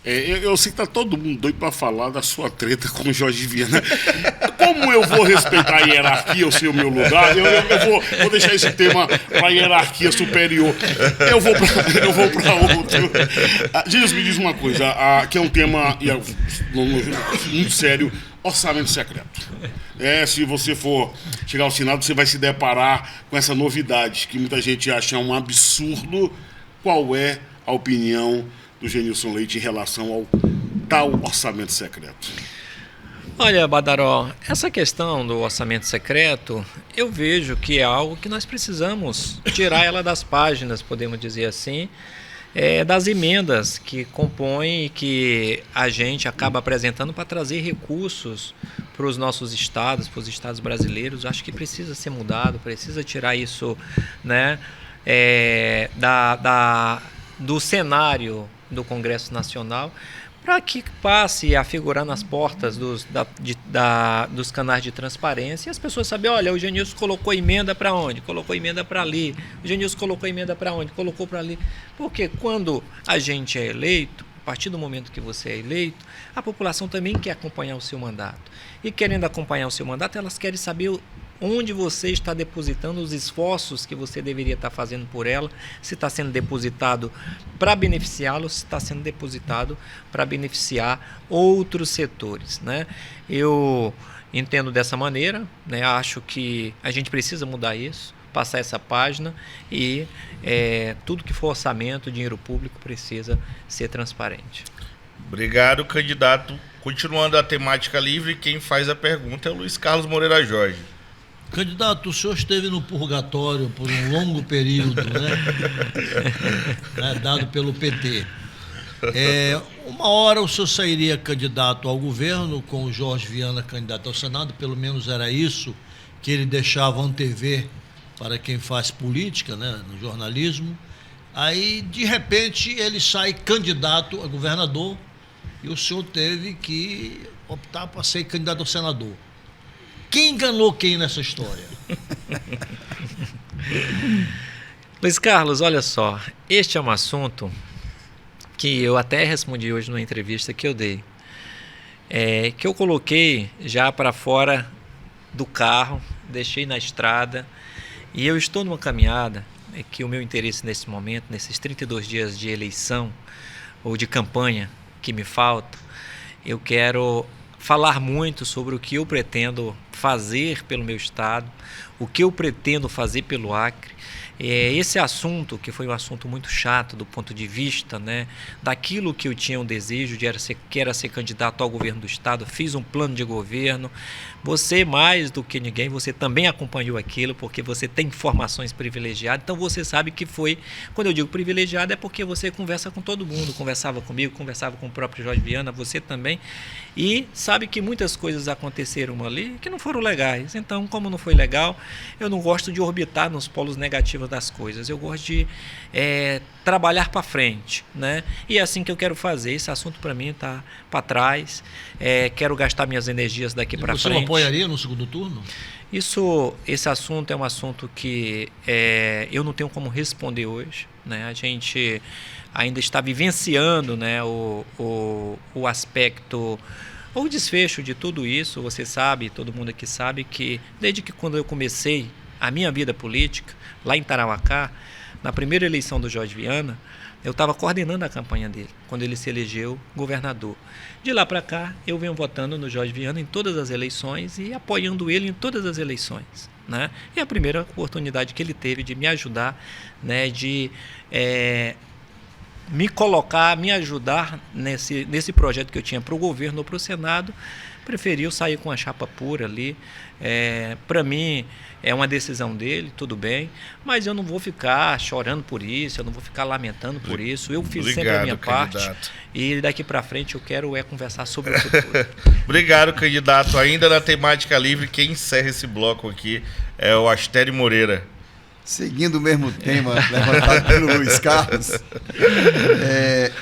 Eu sei que tá todo mundo doido para falar da sua treta com o Jorge Viana. Como eu vou respeitar a hierarquia, eu sei o meu lugar, eu vou deixar esse tema para a hierarquia superior. Eu vou para outro. Gilson, me diz uma coisa, que é um tema muito sério, orçamento secreto. Se você for chegar ao Senado, você vai se deparar com essa novidade, que muita gente acha um absurdo. Qual é a opinião do Genilson Leite em relação ao tal orçamento secreto? Olha, Badaró, essa questão do orçamento secreto, eu vejo que é algo que nós precisamos tirar ela das páginas, podemos dizer assim, das emendas que compõem e que a gente acaba apresentando para trazer recursos para os nossos estados, para os estados brasileiros. Acho que precisa ser mudado, precisa tirar isso, né, do cenário do Congresso Nacional, para que passe a figurar nas portas dos canais de transparência e as pessoas sabem, olha, o Genilson colocou emenda para onde? Colocou emenda para ali. O Genilson colocou emenda para onde? Colocou para ali. Porque quando a gente é eleito, a partir do momento que você é eleito, a população também quer acompanhar o seu mandato. E querendo acompanhar o seu mandato, elas querem saber onde você está depositando os esforços que você deveria estar fazendo por ela, se está sendo depositado para beneficiá-lo, se está sendo depositado para beneficiar outros setores, né? Eu entendo dessa maneira, né? Acho que a gente precisa mudar isso, passar essa página e tudo que for orçamento, dinheiro público, precisa ser transparente. Obrigado, candidato. Continuando a temática livre, quem faz a pergunta é o Luiz Carlos Moreira Jorge. Candidato, o senhor esteve no purgatório por um longo período, dado pelo PT. Uma hora o senhor sairia candidato ao governo com o Jorge Viana candidato ao Senado, pelo menos era isso que ele deixava antever para quem faz política, né, no jornalismo. Aí, de repente, ele sai candidato a governador e o senhor teve que optar para ser candidato ao senador. Quem enganou quem nessa história? Luiz Carlos, olha só, este é um assunto que eu até respondi hoje numa entrevista que eu dei, que eu coloquei já para fora do carro, deixei na estrada, e eu estou numa caminhada que o meu interesse nesse momento, nesses 32 dias de eleição ou de campanha que me falta, eu quero falar muito sobre o que eu pretendo fazer pelo meu estado, o que eu pretendo fazer pelo Acre. Esse assunto, que foi um assunto muito chato do ponto de vista, né, daquilo que eu tinha um desejo que era ser candidato ao governo do estado, fiz um plano de governo. Você, mais do que ninguém, você também acompanhou aquilo, porque você tem informações privilegiadas, então você sabe que foi, quando eu digo privilegiado, é porque você conversa com todo mundo, conversava comigo, conversava com o próprio Jorge Viana, você também, e sabe que muitas coisas aconteceram ali que não foram legais. Então, como não foi legal, eu não gosto de orbitar nos polos negativos das coisas, eu gosto de trabalhar para frente, né? E é assim que eu quero fazer. Esse assunto para mim está para trás, quero gastar minhas energias daqui para frente. Você apoiaria no segundo turno? Esse assunto é um assunto que eu não tenho como responder hoje, né? A gente ainda está vivenciando, né, o aspecto, o desfecho de tudo isso. Você sabe, todo mundo aqui sabe que desde que quando eu comecei a minha vida política, lá em Tarauacá, na primeira eleição do Jorge Viana, eu estava coordenando a campanha dele, quando ele se elegeu governador. De lá para cá, eu venho votando no Jorge Viana em todas as eleições e apoiando ele em todas as eleições, né? E a primeira oportunidade que ele teve de me ajudar, né, de me colocar, me ajudar nesse projeto que eu tinha para o governo ou para o Senado, preferiu sair com a chapa pura ali. Para mim é uma decisão dele, tudo bem, mas eu não vou ficar chorando por isso, eu não vou ficar lamentando por isso. Eu fiz sempre a minha parte e daqui para frente eu quero conversar sobre o futuro. Obrigado, candidato. Ainda na temática livre, quem encerra esse bloco aqui é o Astério Moreira. Seguindo o mesmo tema levantado pelo Luiz Carlos,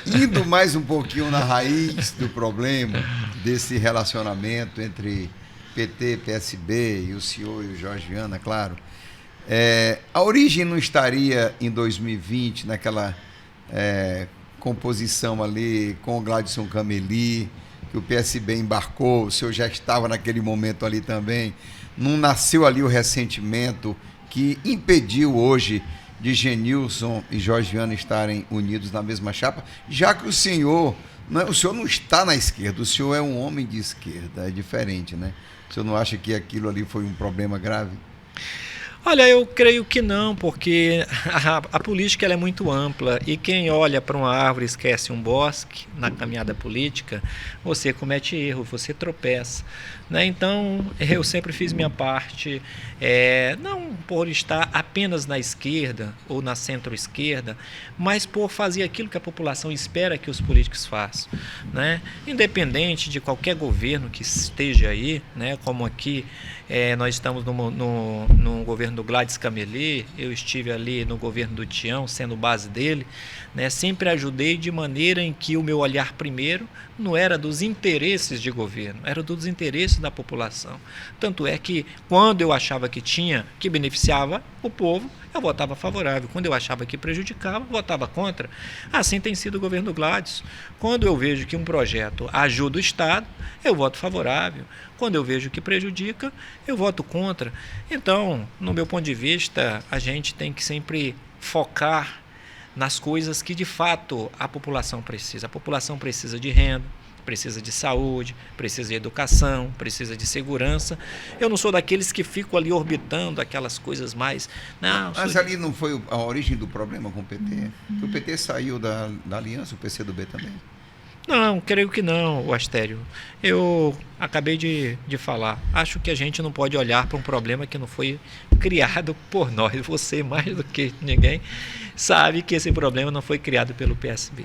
indo mais um pouquinho na raiz do problema desse relacionamento entre PT, PSB e o senhor e o Jorge Viana, claro, a origem não estaria em 2020 naquela composição ali com o Gladson Cameli, que o PSB embarcou, o senhor já estava naquele momento ali também. Não nasceu ali o ressentimento que impediu hoje de Genilson e Jorge Viana estarem unidos na mesma chapa, já que o senhor não está na esquerda, o senhor é um homem de esquerda, é diferente, né? O senhor não acha que aquilo ali foi um problema grave? Olha, eu creio que não, porque a política ela é muito ampla e quem olha para uma árvore e esquece um bosque na caminhada política, você comete erro, você tropeça, né? Então, eu sempre fiz minha parte, não por estar apenas na esquerda ou na centro-esquerda, mas por fazer aquilo que a população espera que os políticos façam, né? Independente de qualquer governo que esteja aí, né? Como aqui nós estamos no governo do Gladys Cameli, eu estive ali no governo do Tião, sendo base dele, né? Sempre ajudei de maneira em que o meu olhar primeiro não era dos interesses de governo, era dos interesses da população. Tanto é que quando eu achava que beneficiava o povo, eu votava favorável. Quando eu achava que prejudicava, votava contra. Assim tem sido o governo do Gladys. Quando eu vejo que um projeto ajuda o Estado, eu voto favorável. Quando eu vejo que prejudica, eu voto contra. Então, no meu ponto de vista, a gente tem que sempre focar nas coisas que de fato a população precisa. A população precisa de renda, precisa de saúde, precisa de educação, precisa de segurança. Eu não sou daqueles que ficam ali orbitando aquelas coisas mais... Não, mas ali não foi a origem do problema com o PT? Porque o PT saiu da aliança, o PCdoB também? Não, creio que não, Astério. Eu acabei de falar. Acho que a gente não pode olhar para um problema que não foi criado por nós. Você, mais do que ninguém, sabe que esse problema não foi criado pelo PSB.